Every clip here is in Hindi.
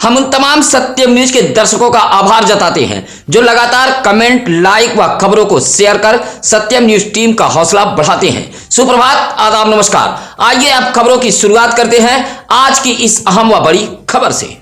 हम उन तमाम सत्यम न्यूज के दर्शकों का आभार जताते हैं जो लगातार कमेंट, लाइक व खबरों को शेयर कर सत्यम न्यूज टीम का हौसला बढ़ाते हैं। सुप्रभात, आदाब, नमस्कार। आइए अब खबरों की शुरुआत करते हैं आज की इस अहम व बड़ी खबर से।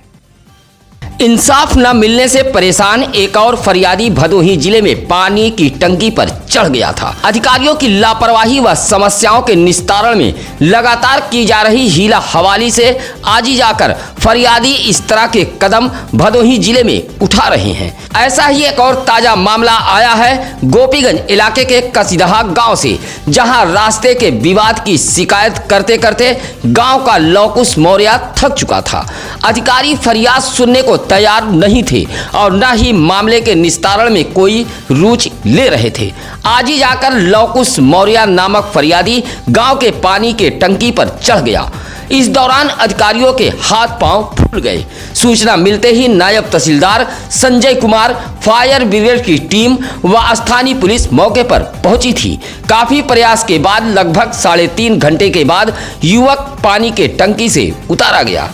इंसाफ न मिलने से परेशान एक और फरियादी भदोही जिले में पानी की टंकी पर चढ़ गया था। अधिकारियों की लापरवाही व समस्याओं के निस्तारण में लगातार की जा रही हीला हवाली से आज ही जाकर फरियादी इस तरह के कदम भदोही जिले में उठा रहे हैं। ऐसा ही एक और ताजा मामला आया है गोपीगंज इलाके के कसीदहा गांव से, जहां रास्ते के विवाद की शिकायत करते करते गांव का लौकुश मौर्य थक चुका था। अधिकारी फरियाद सुनने को तैयार नहीं थे और न ही मामले के निस्तारण में कोई रुचि ले रहे थे। आज ही जाकर लौकुश मौर्य नामक फरियादी गांव के पानी के टंकी पर चढ़ गया। इस दौरान अधिकारियों के हाथ पांव फूल गए। सूचना मिलते ही नायब तहसीलदार संजय कुमार, फायर ब्रिगेड की टीम व स्थानीय पुलिस मौके पर पहुंची थी। काफी प्रयास के बाद लगभग 3.5 घंटे के बाद युवक पानी के टंकी से उतारा गया।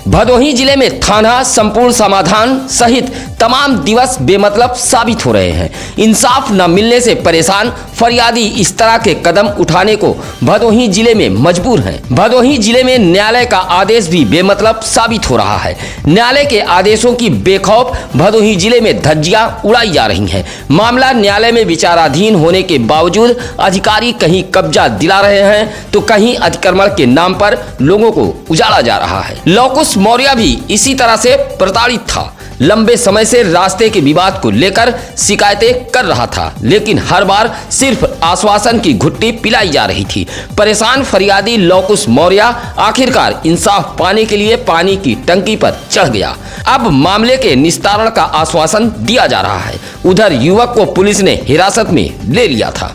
भदोही जिले में थाना संपूर्ण समाधान सहित तमाम दिवस बेमतलब साबित हो रहे हैं। इंसाफ न मिलने से परेशान फरियादी इस तरह के कदम उठाने को भदोही जिले में मजबूर हैं। भदोही जिले में न्यायालय का आदेश भी बेमतलब साबित हो रहा है। न्यायालय के आदेशों की बेखौफ भदोही जिले में धज्जियां उड़ाई जा रही हैं। मामला न्यायालय में विचाराधीन होने के बावजूद अधिकारी कहीं कब्जा दिला रहे हैं तो कहीं अतिक्रमण के नाम पर लोगों को उजाड़ा जा रहा है। लौकुश मौर्य भी इसी तरह से प्रताड़ित था। लंबे समय से रास्ते के विवाद को लेकर शिकायतें कर रहा था, लेकिन हर बार सिर्फ आश्वासन की घुट्टी पिलाई जा रही थी। परेशान फरियादी लौकुश मौर्य आखिरकार इंसाफ पाने के लिए पानी की टंकी पर चढ़ गया। अब मामले के निस्तारण का आश्वासन दिया जा रहा है। उधर युवक को पुलिस ने हिरासत में ले लिया था।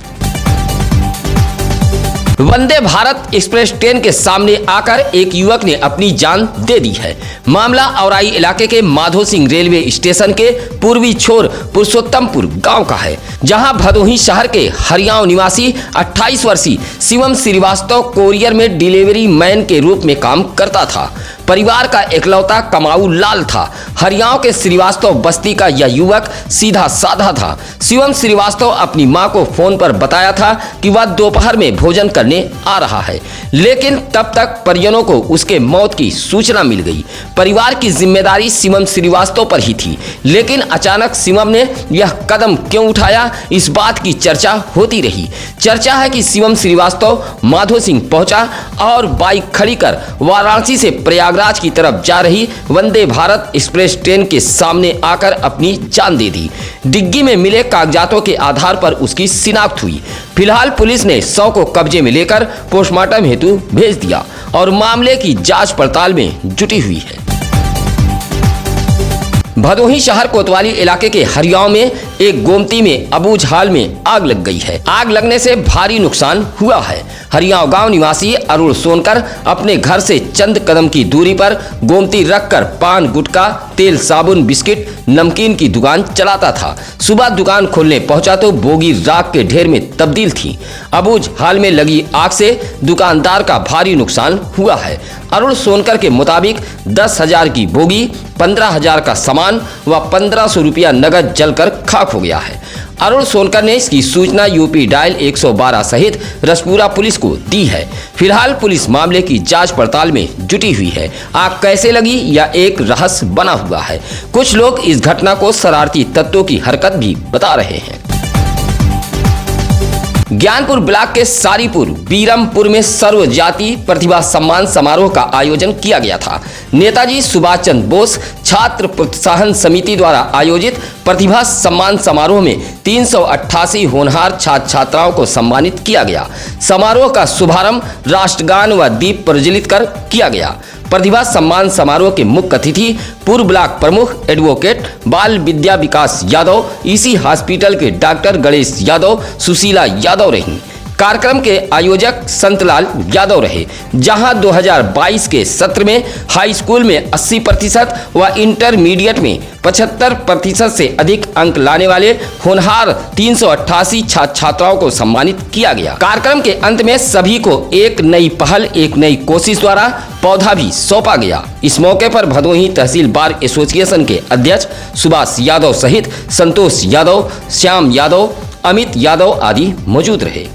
वंदे भारत एक्सप्रेस ट्रेन के सामने आकर एक युवक ने अपनी जान दे दी है। मामला औराई इलाके के माधो सिंह रेलवे स्टेशन के पूर्वी छोर पुरुषोत्तमपुर गांव का है, जहां भदोही शहर के हरियाणा निवासी 28 वर्षीय शिवम श्रीवास्तव कोरियर में डिलीवरी मैन के रूप में काम करता था। परिवार का एकलौता कमाऊ लाल था। हरियाणा के श्रीवास्तव बस्ती का यह युवक सीधा साधा था। शिवम श्रीवास्तव अपनी मां को फोन पर बताया था कि वह दोपहर में भोजन करने आ रहा है, लेकिन तब तक परिजनों को उसके मौत की सूचना मिल गई। परिवार की जिम्मेदारी शिवम श्रीवास्तव पर ही थी, लेकिन अचानक शिवम ने यह कदम क्यों उठाया, इस बात की चर्चा होती रही। चर्चा है कि शिवम श्रीवास्तव माधो सिंह पहुंचा और बाइक खड़ी कर वाराणसी से प्रयागराज की तरफ जा रही वंदे भारत एक्सप्रेस ट्रेन के सामने आकर अपनी जान दे दी। डिग्गी में मिले कागजातों के आधार पर उसकी शिनाख्त हुई। फिलहाल पुलिस ने शव को कब्जे में लेकर पोस्टमार्टम हेतु भेज दिया और मामले की जांच पड़ताल में जुटी हुई है। भदोही शहर कोतवाली इलाके के हरियाणा में एक गोमती में अबूझ हाल में आग लग गई है। आग लगने से भारी नुकसान हुआ है। हरियाणा गांव निवासी अरुण सोनकर अपने घर से चंद कदम की दूरी पर गोमती रखकर पान, गुटखा, तेल, साबुन, बिस्किट, नमकीन की दुकान चलाता था। सुबह दुकान खोलने पहुंचा तो बोगी राख के ढेर में तब्दील थी। अबूझ हाल में लगी आग से दुकानदार का भारी नुकसान हुआ है। अरुण सोनकर के मुताबिक 10,000 की बोगी, 15,000 का सामान व 1,500 रुपया नगद जलकर खाक हो गया है। अरुण सोनकर ने इसकी सूचना यूपी डायल 112 सहित रसपुरा पुलिस को दी है। फिलहाल पुलिस मामले की जांच पड़ताल में जुटी हुई है। आग कैसे लगी यह एक रहस्य बना हुआ है। कुछ लोग इस घटना को शरारती तत्वों की हरकत भी बता रहे हैं। ज्ञानपुर ब्लॉक के सारीपुर बीरमपुर में सर्व जाति प्रतिभा सम्मान समारोह का आयोजन किया गया था। नेताजी सुभाष चंद्र बोस छात्र प्रोत्साहन समिति द्वारा आयोजित प्रतिभा सम्मान समारोह में 388 होनहार छात्र छात्राओं को सम्मानित किया गया। समारोह का शुभारंभ राष्ट्रगान व दीप प्रज्वलित कर किया गया। प्रतिभा सम्मान समारोह के मुख्य अतिथि पूर्व ब्लॉक प्रमुख एडवोकेट बाल विद्या विकास यादव, इसी हॉस्पिटल के डॉक्टर गणेश यादव, सुशीला यादव रहीं। कार्यक्रम के आयोजक संतलाल यादव रहे, जहां 2022 के सत्र में हाई स्कूल में 80% व इंटरमीडिएट में 75% से अधिक अंक लाने वाले होनहार 388 छात्र छात्राओं को सम्मानित किया गया। कार्यक्रम के अंत में सभी को एक नई पहल, एक नई कोशिश द्वारा पौधा भी सौंपा गया। इस मौके पर भदोही तहसील बार एसोसिएशन के अध्यक्ष सुभाष यादव सहित संतोष यादव, श्याम यादव, अमित यादव आदि मौजूद रहे।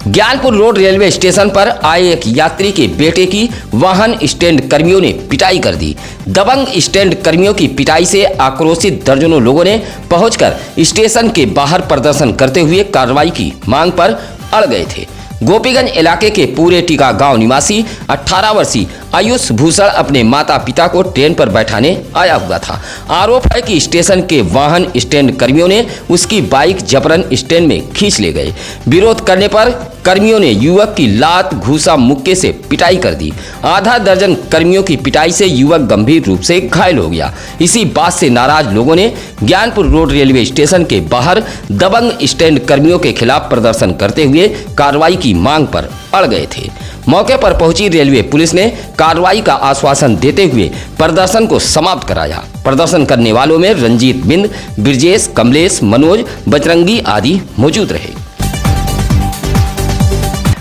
ज्ञानपुर रोड रेलवे स्टेशन पर आए एक यात्री के बेटे की वाहन स्टैंड कर्मियों ने पिटाई कर दी। दबंग स्टैंड कर्मियों की पिटाई से आक्रोशित दर्जनों लोगों ने पहुंचकर स्टेशन के बाहर प्रदर्शन करते हुए कार्रवाई की मांग पर अड़ गए थे। गोपीगंज इलाके के पूरे टीका गांव निवासी 18 वर्षीय आयुष भूषण अपने माता पिता को ट्रेन पर बैठाने आया हुआ था। आरोप है कि स्टेशन के वाहन स्टैंड कर्मियों ने उसकी बाइक जबरन स्टैंड में खींच ले गए। विरोध करने पर कर्मियों ने युवक की लात, घूसा, मुक्के से पिटाई कर दी। आधा दर्जन कर्मियों की पिटाई से युवक गंभीर रूप से घायल हो गया। इसी बात से नाराज लोगों ने ज्ञानपुर रोड रेलवे स्टेशन के बाहर दबंग स्टैंड कर्मियों के खिलाफ प्रदर्शन करते हुए कार्रवाई की मांग पर अड़ गए थे। मौके पर पहुंची रेलवे पुलिस ने कार्रवाई का आश्वासन देते हुए प्रदर्शन को समाप्त कराया। प्रदर्शन करने वालों में रंजीत बिंद, ब्रजेश, कमलेश, मनोज, बजरंगी आदि मौजूद रहे।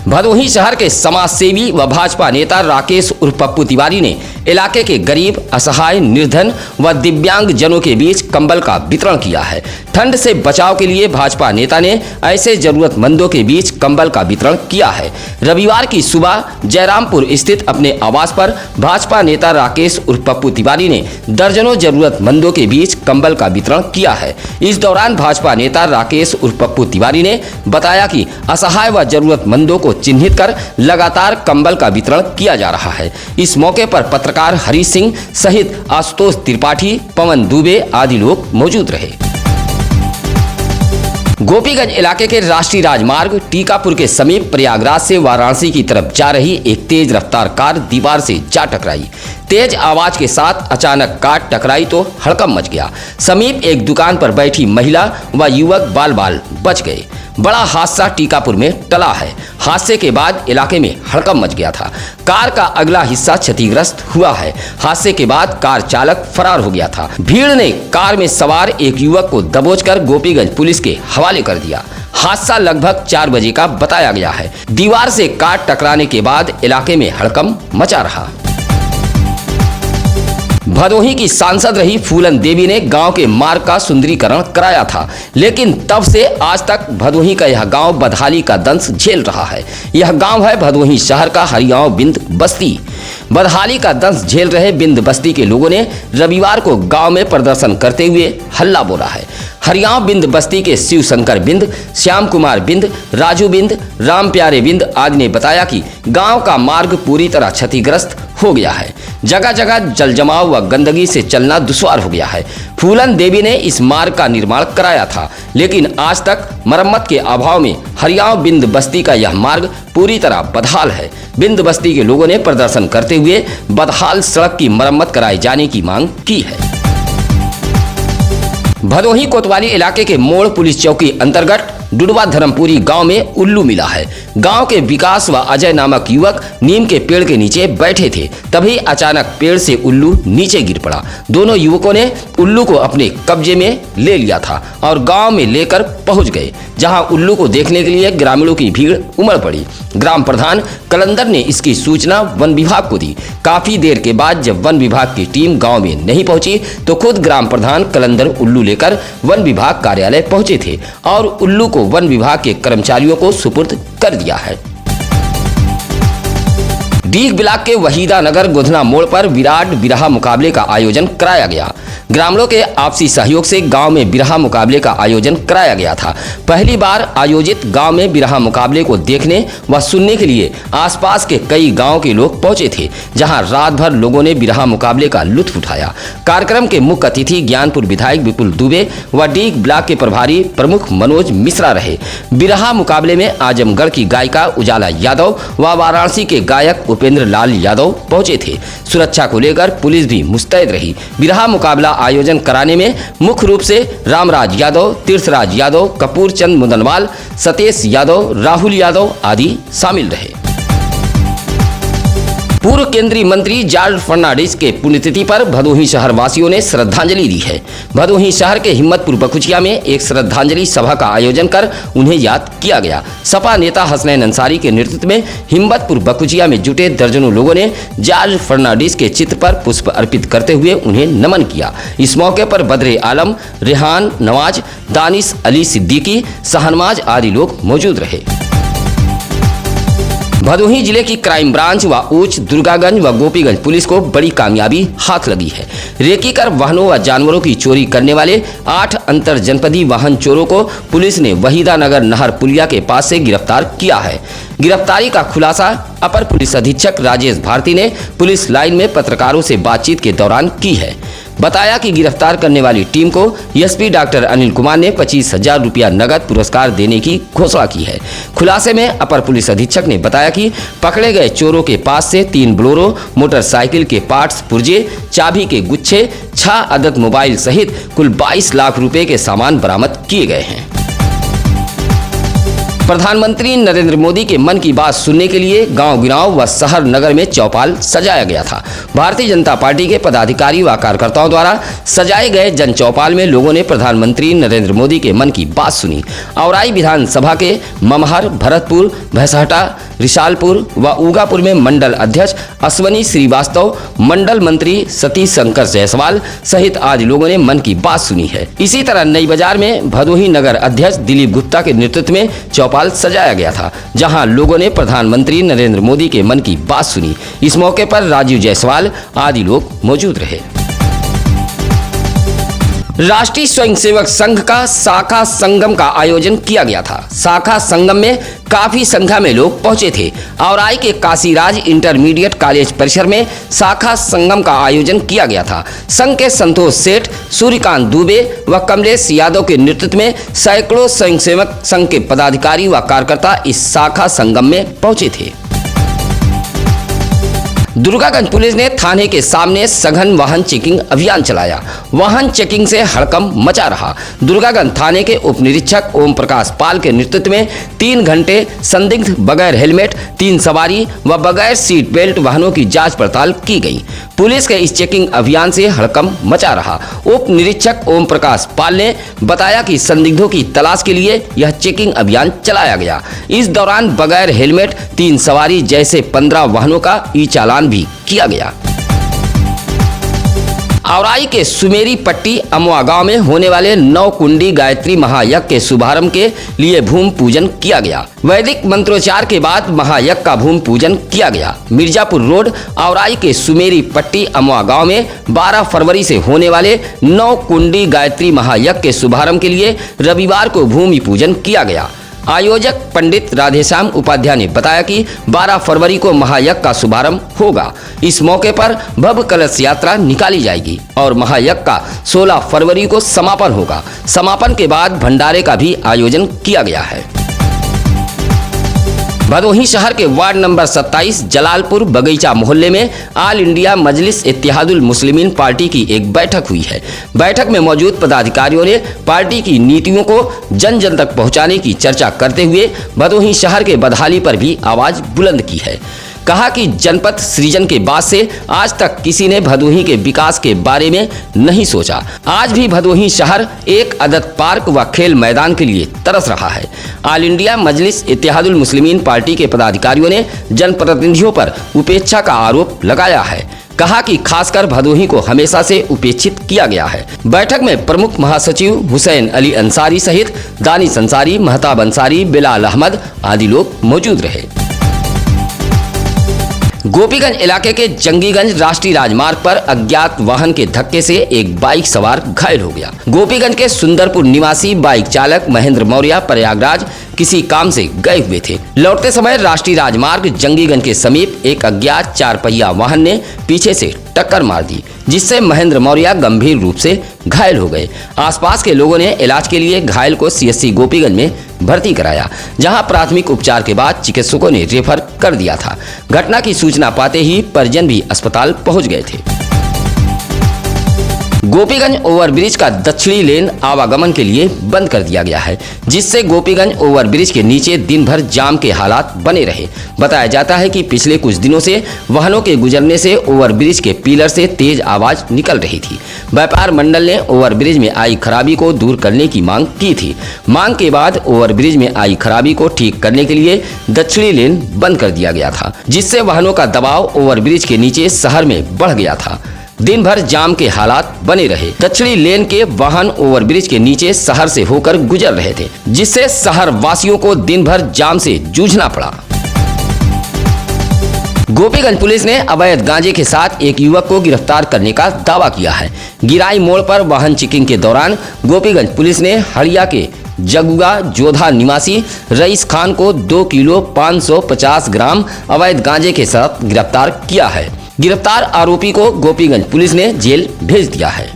भदोही शहर के समाज सेवी व भाजपा नेता राकेश उर्फ पप्पू तिवारी ने इलाके के गरीब, असहाय, निर्धन व दिव्यांग जनों के बीच कंबल का वितरण किया है। ठंड से बचाव के लिए भाजपा नेता ने ऐसे जरूरतमंदों के बीच कंबल का वितरण किया है। रविवार की सुबह जयरामपुर स्थित अपने आवास पर भाजपा नेता राकेश उर्फ पप्पू तिवारी ने दर्जनों जरूरतमंदों के बीच कंबल का वितरण किया है। इस दौरान भाजपा नेता राकेश उर्फ पप्पू तिवारी ने बताया कि असहाय व जरूरतमंदों को चिन्हित कर लगातार कंबल का वितरण किया जा रहा है। इस मौके पर पत्रकार हरीश सिंह सहित आशुतोष त्रिपाठी, पवन दुबे आदि लोग मौजूद रहे। गोपीगंज इलाके के राष्ट्रीय राजमार्ग टीकापुर के समीप प्रयागराज से वाराणसी की तरफ जा रही एक तेज रफ्तार कार दीवार से जा टकराई। तेज आवाज के साथ अचानक कार टकराई तो हड़कंप मच गया। समीप एक दुकान पर बैठी महिला व युवक बाल बाल बच गए। बड़ा हादसा टीकापुर में टला है। हादसे के बाद इलाके में हड़कंप मच गया था। कार का अगला हिस्सा क्षतिग्रस्त हुआ है। हादसे के बाद कार चालक फरार हो गया था। भीड़ ने कार में सवार एक युवक को दबोचकर गोपीगंज पुलिस के हवाले कर दिया। हादसा लगभग 4 बजे का बताया गया है। दीवार से कार टकराने के बाद इलाके में हड़कंप मचा रहा। भदोही की सांसद रही फूलन देवी ने गांव के मार्ग का सुंदरीकरण कराया था, लेकिन तब से आज तक भदोही का यह गांव बदहाली का दंश झेल रहा है। यह गांव है भदोही शहर का हरिगांव बिंद बस्ती। बदहाली का दंश झेल रहे बिंद बस्ती के लोगों ने रविवार को गांव में प्रदर्शन करते हुए हल्ला बोला है। हरिगांव बिंद बस्ती के शिव शंकर बिंद, श्याम कुमार बिंद, राजू बिंद, राम प्यारे बिंद आदि ने बताया कि गांव का मार्ग पूरी तरह क्षतिग्रस्त हो गया है। जगह जगह जल जमाव व गंदगी से चलना दुश्वार हो गया है। फूलन देवी ने इस मार्ग का निर्माण कराया था, लेकिन आज तक मरम्मत के अभाव में हरिगांव बिंद बस्ती का यह मार्ग पूरी तरह बदहाल है। बिंद बस्ती के लोगों ने प्रदर्शन करते हुए बदहाल सड़क की मरम्मत कराए जाने की मांग की है। भदोही कोतवाली इलाके के मोड़ पुलिस चौकी अंतर्गत डुडवा धर्मपुरी गांव में उल्लू मिला है। गांव के विकास व अजय नामक युवक नीम के पेड़ के नीचे बैठे थे, तभी अचानक पेड़ से उल्लू नीचे गिर पड़ा। दोनों युवकों ने उल्लू को अपने कब्जे में ले लिया था और गांव में लेकर पहुंच गए, जहां उल्लू को देखने के लिए ग्रामीणों की भीड़ उमड़ पड़ी। ग्राम प्रधान कलंदर ने इसकी सूचना वन विभाग को दी। काफी देर के बाद जब वन विभाग की टीम गांव में नहीं पहुंची तो खुद ग्राम प्रधान कलंदर उल्लू लेकर वन विभाग कार्यालय पहुंचे थे और उल्लू को वन विभाग के कर्मचारियों को सुपुर्द कर दिया है। डीग ब्लॉक के वहीदा नगर गोधना मोड़ पर विराट बिरहा मुकाबले का आयोजन कराया गया। ग्रामीणों के आपसी सहयोग से गांव में बिरहा मुकाबले का आयोजन कराया गया था। पहली बार आयोजित गांव में बिरहा मुकाबले को देखने व सुनने के लिए आसपास के कई गांव के लोग पहुंचे थे, जहां रात भर लोगों ने बिरहा मुकाबले का लुत्फ उठाया। कार्यक्रम के मुख्य अतिथि ज्ञानपुर विधायक विपुल दुबे व डीग ब्लॉक के प्रभारी प्रमुख मनोज मिश्रा रहे। बिरहा मुकाबले में आजमगढ़ की गायिका उजाला यादव व वाराणसी के गायक भूपेंद्र लाल यादव पहुंचे थे। सुरक्षा को लेकर पुलिस भी मुस्तैद रही। बिरहा मुकाबला आयोजन कराने में मुख्य रूप से रामराज यादव, तीर्थराज यादव, कपूर चंद मुदनवाल, सतेश यादव, राहुल यादव आदि शामिल रहे। पूर्व केंद्रीय मंत्री जॉर्ज फर्नांडिस के पुण्यतिथि पर भदोही शहर वासियों ने श्रद्धांजलि दी है। भदोही शहर के हिम्मतपुर बकुचिया में एक श्रद्धांजलि सभा का आयोजन कर उन्हें याद किया गया। सपा नेता हसनैन अंसारी के नेतृत्व में हिम्मतपुर बकुचिया में जुटे दर्जनों लोगों ने जॉर्ज फर्नांडिस के चित्र पर पुष्प अर्पित करते हुए उन्हें नमन किया। इस मौके पर बदरे आलम, रेहान नवाज, दानिश अली सिद्दीकी, शहनवाज आदि लोग मौजूद रहे। भदोही जिले की क्राइम ब्रांच व उच्च, दुर्गागंज व गोपीगंज पुलिस को बड़ी कामयाबी हाथ लगी है। रेकी कर वाहनों व जानवरों की चोरी करने वाले 8 अंतर जनपदीय वाहन चोरों को पुलिस ने वहीदा नगर नहर पुलिया के पास से गिरफ्तार किया है। गिरफ्तारी का खुलासा अपर पुलिस अधीक्षक राजेश भारती ने पुलिस लाइन में पत्रकारों से बातचीत के दौरान की है। बताया कि गिरफ्तार करने वाली टीम को एसपी डॉक्टर अनिल कुमार ने 25,000 रुपया नगद पुरस्कार देने की घोषणा की है। खुलासे में अपर पुलिस अधीक्षक ने बताया कि पकड़े गए चोरों के पास से 3 बोलेरो मोटरसाइकिल के पार्ट्स, पुर्जे, चाबी के गुच्छे, 6 अदद मोबाइल सहित कुल 22 लाख रुपए के सामान बरामद किए गए हैं। प्रधानमंत्री नरेंद्र मोदी के मन की बात सुनने के लिए गांव-गिरांव व शहर नगर में चौपाल सजाया गया था। भारतीय जनता पार्टी के पदाधिकारी व कार्यकर्ताओं द्वारा सजाए गए जन चौपाल में लोगों ने प्रधानमंत्री नरेंद्र मोदी के मन की बात सुनी। औराई विधानसभा के ममहर, भरतपुर, भैंसहटा, रिसालपुर व ऊगापुर में मंडल अध्यक्ष अश्वनी श्रीवास्तव, मंडल मंत्री सतीश शंकर जायसवाल सहित आज लोगों ने मन की बात सुनी है। इसी तरह नई बाजार में भदोही नगर अध्यक्ष दिलीप गुप्ता के नेतृत्व में चौपाल सजाया गया था, जहां लोगों ने प्रधानमंत्री नरेंद्र मोदी के मन की बात सुनी। इस मौके पर राजीव जायसवाल आदि लोग मौजूद रहे। राष्ट्रीय स्वयंसेवक संघ का शाखा संगम का आयोजन किया गया था। शाखा संगम में काफी संख्या में लोग पहुंचे थे। औराई के काशीराज इंटरमीडिएट कॉलेज परिसर में शाखा संगम का आयोजन किया गया था। संघ के संतोष सेठ, सूर्यकांत दुबे व कमलेश यादव के नेतृत्व में सैकड़ों स्वयंसेवक संघ के पदाधिकारी व कार्यकर्ता इस शाखा संगम में पहुंचे थे। दुर्गागंज पुलिस ने थाने के सामने सघन वाहन चेकिंग अभियान चलाया। वाहन चेकिंग से हड़कंप मचा रहा। दुर्गागंज थाने के उप निरीक्षक ओम प्रकाश पाल के नेतृत्व में 3 घंटे संदिग्ध बगैर हेलमेट, 3 सवारी व बगैर सीट बेल्ट वाहनों की जांच पड़ताल की गई। पुलिस के इस चेकिंग अभियान से हड़कंप मचा रहा। उप निरीक्षक ओम प्रकाश पाल ने बताया कि संदिग्धों की तलाश के लिए यह चेकिंग अभियान चलाया गया। इस दौरान बगैर हेलमेट, 3 सवारी जैसे 15 वाहनों का ई चालान भी किया गया। औराई के सुमेरी पट्टी अमवा गांव में होने वाले 9 कुंडी गायत्री महायज्ञ के शुभारंभ के लिए भूमि पूजन किया गया। वैदिक मंत्रोच्चार के बाद महायज्ञ का भूमि पूजन किया गया। मिर्जापुर रोड औराई के सुमेरी पट्टी अमवा गांव में 12 फरवरी से होने वाले 9 कुंडी गायत्री महायज्ञ के शुभारंभ के लिए रविवार को भूमि पूजन किया गया। आयोजक पंडित राधेश्याम उपाध्याय ने बताया कि 12 फरवरी को महायज्ञ का शुभारंभ होगा। इस मौके पर भव्य कलश यात्रा निकाली जाएगी और महायज्ञ का 16 फरवरी को समापन होगा। समापन के बाद भंडारे का भी आयोजन किया गया है। भदोही शहर के वार्ड नंबर 27 जलालपुर बगीचा मोहल्ले में ऑल इंडिया मजलिस इत्तेहादुल मुस्लिमीन पार्टी की एक बैठक हुई है। बैठक में मौजूद पदाधिकारियों ने पार्टी की नीतियों को जन जन तक पहुंचाने की चर्चा करते हुए भदोही शहर के बदहाली पर भी आवाज बुलंद की है। कहा कि जनपद सृजन के बाद से आज तक किसी ने भदोही के विकास के बारे में नहीं सोचा। आज भी भदोही शहर एक अदद पार्क व खेल मैदान के लिए तरस रहा है। ऑल इंडिया मजलिस इत्तेहादुल मुस्लिमीन पार्टी के पदाधिकारियों ने जनप्रतिनिधियों पर उपेक्षा का आरोप लगाया है। कहा कि खासकर भदोही को हमेशा से उपेक्षित किया गया है। बैठक में प्रमुख महासचिव हुसैन अली अंसारी सहित दानिश अंसारी, महताब अंसारी, बिलाल अहमद आदि लोग मौजूद रहे। गोपीगंज इलाके के जंगीगंज राष्ट्रीय राजमार्ग पर अज्ञात वाहन के धक्के से एक बाइक सवार घायल हो गया। गोपीगंज के सुंदरपुर निवासी बाइक चालक महेंद्र मौर्य प्रयागराज किसी काम से गए हुए थे। लौटते समय राष्ट्रीय राजमार्ग जंगीगंज के समीप एक अज्ञात 4 पहिया वाहन ने पीछे से टक्कर मार दी, जिससे महेंद्र मौर्य गंभीर रूप से घायल हो गए। आसपास के लोगों ने इलाज के लिए घायल को सीएससी गोपीगंज में भर्ती कराया, जहां प्राथमिक उपचार के बाद चिकित्सकों ने रेफर कर दिया था। घटना की सूचना पाते ही परिजन भी अस्पताल पहुंच गए थे। गोपीगंज ओवरब्रिज का दक्षिणी लेन आवागमन के लिए बंद कर दिया गया है, जिससे गोपीगंज ओवरब्रिज के नीचे दिन भर जाम के हालात बने रहे। बताया जाता है कि पिछले कुछ दिनों से वाहनों के गुजरने से ओवरब्रिज के पिलर से तेज आवाज निकल रही थी। व्यापार मंडल ने ओवरब्रिज में आई खराबी को दूर करने की मांग की थी। मांग के बाद ओवरब्रिज में आई खराबी को ठीक करने के लिए दक्षिणी लेन बंद कर दिया गया था, जिससे वाहनों का दबाव ओवरब्रिज के नीचे शहर में बढ़ गया था। दिन भर जाम के हालात बने रहे। दक्षिणी लेन के वाहन ओवरब्रिज के नीचे शहर से होकर गुजर रहे थे, जिससे शहर वासियों को दिन भर जाम से जूझना पड़ा। गोपीगंज पुलिस ने अवैध गांजे के साथ एक युवक को गिरफ्तार करने का दावा किया है। गिराई मोड़ पर वाहन चेकिंग के दौरान गोपीगंज पुलिस ने हड़िया के जगुआ जोधा निवासी रईस खान को 2 किलो 550 ग्राम अवैध गांजे के साथ गिरफ्तार किया है। गिरफ्तार आरोपी को गोपीगंज पुलिस ने जेल भेज दिया है।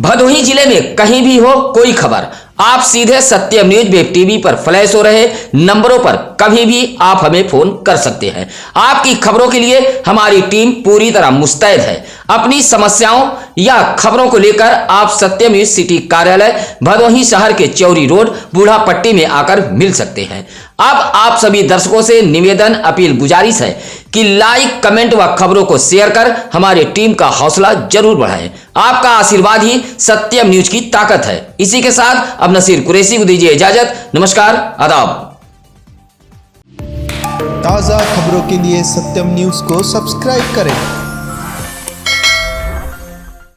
भदोही जिले में कहीं भी हो कोई खबर, आप सीधे सत्यम न्यूज वेब टीवी पर फ्लैश हो रहे नंबरों पर कभी भी आप हमें फोन कर सकते हैं। आपकी खबरों के लिए हमारी टीम पूरी तरह मुस्तैद है। अपनी समस्याओं या खबरों को लेकर आप सत्यम न्यूज सिटी कार्यालय भदोही शहर के चौरी रोड बूढ़ा पट्टी में आकर मिल सकते हैं। अब आप सभी दर्शकों से निवेदन अपील गुजारिश है कि लाइक कमेंट व खबरों को शेयर कर हमारी टीम का हौसला जरूर बढ़ाएं। आपका आशीर्वाद ही सत्यम न्यूज की ताकत है। इसी के साथ अब नसीर कुरैशी को दीजिए इजाजत। नमस्कार, आदाब। ताज़ा खबरों के लिए सत्यम न्यूज को सब्सक्राइब करें।